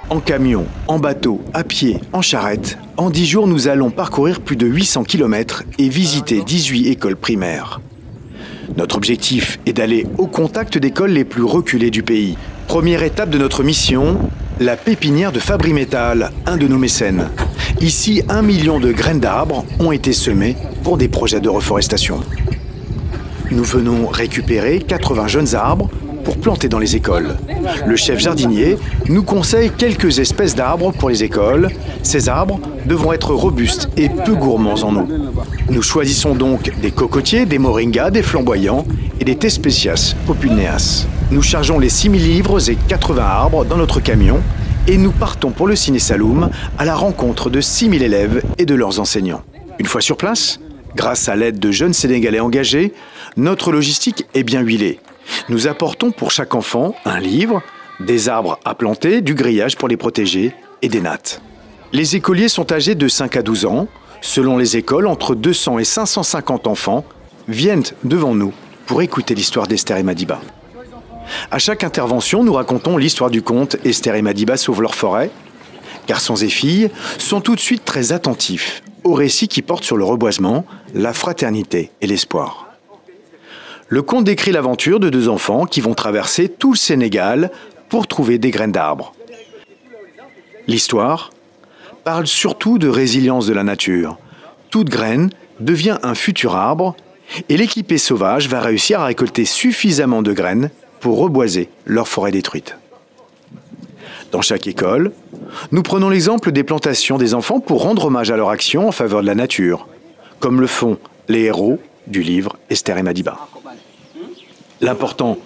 En camion, en bateau, à pied, en charrette, en 10 jours, nous allons parcourir plus de 800 km et visiter 18 écoles primaires. Notre objectif est d'aller au contact d'écoles les plus reculées du pays. Première étape de notre mission, la pépinière de Fabri-Métal, un de nos mécènes. Ici, 1 million de graines d'arbres ont été semées pour des projets de reforestation. Nous venons récupérer 80 jeunes arbres pour planter dans les écoles. Le chef jardinier nous conseille quelques espèces d'arbres pour les écoles. Ces arbres devront être robustes et peu gourmands en eau. Nous choisissons donc des cocotiers, des moringas, des flamboyants et des thespécias populneas. Nous chargeons les 6000 livres et 80 arbres dans notre camion et nous partons pour le Ciné Saloum à la rencontre de 6000 élèves et de leurs enseignants. Une fois sur place, grâce à l'aide de jeunes Sénégalais engagés, notre logistique est bien huilée. Nous apportons pour chaque enfant un livre, des arbres à planter, du grillage pour les protéger et des nattes. Les écoliers sont âgés de 5 à 12 ans. Selon les écoles, entre 200 et 550 enfants viennent devant nous pour écouter l'histoire d'Esther et Madiba. À chaque intervention, nous racontons l'histoire du conte Esther et Madiba sauvent leur forêt. Garçons et filles sont tout de suite très attentifs au récit qui porte sur le reboisement, la fraternité et l'espoir. Le conte décrit l'aventure de 2 enfants qui vont traverser tout le Sénégal pour trouver des graines d'arbres. L'histoire parle surtout de résilience de la nature. Toute graine devient un futur arbre et l'équipée sauvage va réussir à récolter suffisamment de graines pour reboiser leur forêt détruite. Dans chaque école, nous prenons l'exemple des plantations des enfants pour rendre hommage à leur action en faveur de la nature, comme le font les héros du livre Esther et Madiba. L'important,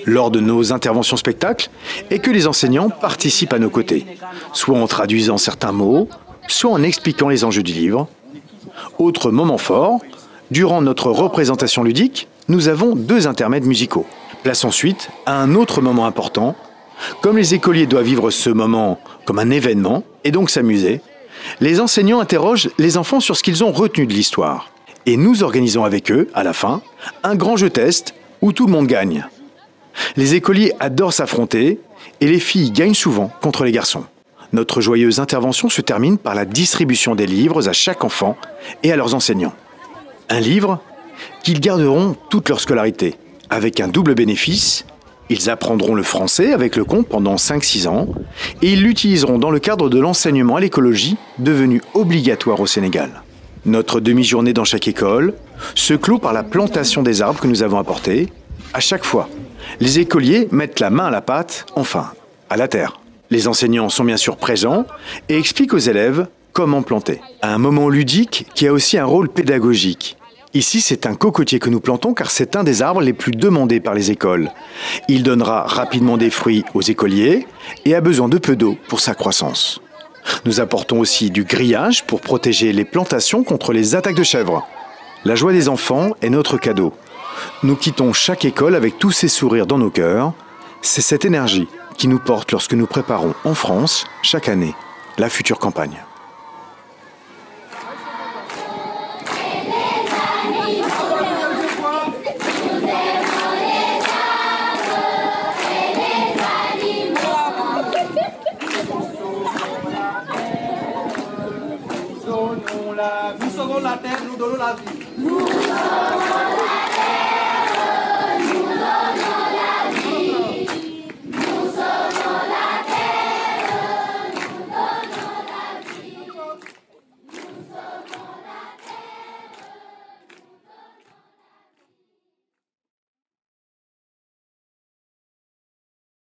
lors de nos interventions spectacles, est que les enseignants participent à nos côtés, soit en traduisant certains mots, soit en expliquant les enjeux du livre. Autre moment fort, durant notre représentation ludique, nous avons 2 intermèdes musicaux. Place ensuite à un autre moment important. Comme les écoliers doivent vivre ce moment comme un événement et donc s'amuser, les enseignants interrogent les enfants sur ce qu'ils ont retenu de l'histoire. Et nous organisons avec eux, à la fin, un grand jeu test où tout le monde gagne. Les écoliers adorent s'affronter et les filles gagnent souvent contre les garçons. Notre joyeuse intervention se termine par la distribution des livres à chaque enfant et à leurs enseignants. Un livre qu'ils garderont toute leur scolarité, avec un double bénéfice. Ils apprendront le français avec le conte pendant 5-6 ans et ils l'utiliseront dans le cadre de l'enseignement à l'écologie devenu obligatoire au Sénégal. Notre demi-journée dans chaque école se clôt par la plantation des arbres que nous avons apportés. À chaque fois, les écoliers mettent la main à la pâte, enfin, à la terre. Les enseignants sont bien sûr présents et expliquent aux élèves comment planter. Un moment ludique qui a aussi un rôle pédagogique. Ici, c'est un cocotier que nous plantons car c'est un des arbres les plus demandés par les écoles. Il donnera rapidement des fruits aux écoliers et a besoin de peu d'eau pour sa croissance. Nous apportons aussi du grillage pour protéger les plantations contre les attaques de chèvres. La joie des enfants est notre cadeau. Nous quittons chaque école avec tous ces sourires dans nos cœurs. C'est cette énergie qui nous porte lorsque nous préparons en France, chaque année, la future campagne. Nous sauvons la terre, nous donnons la vie. Nous sauvons la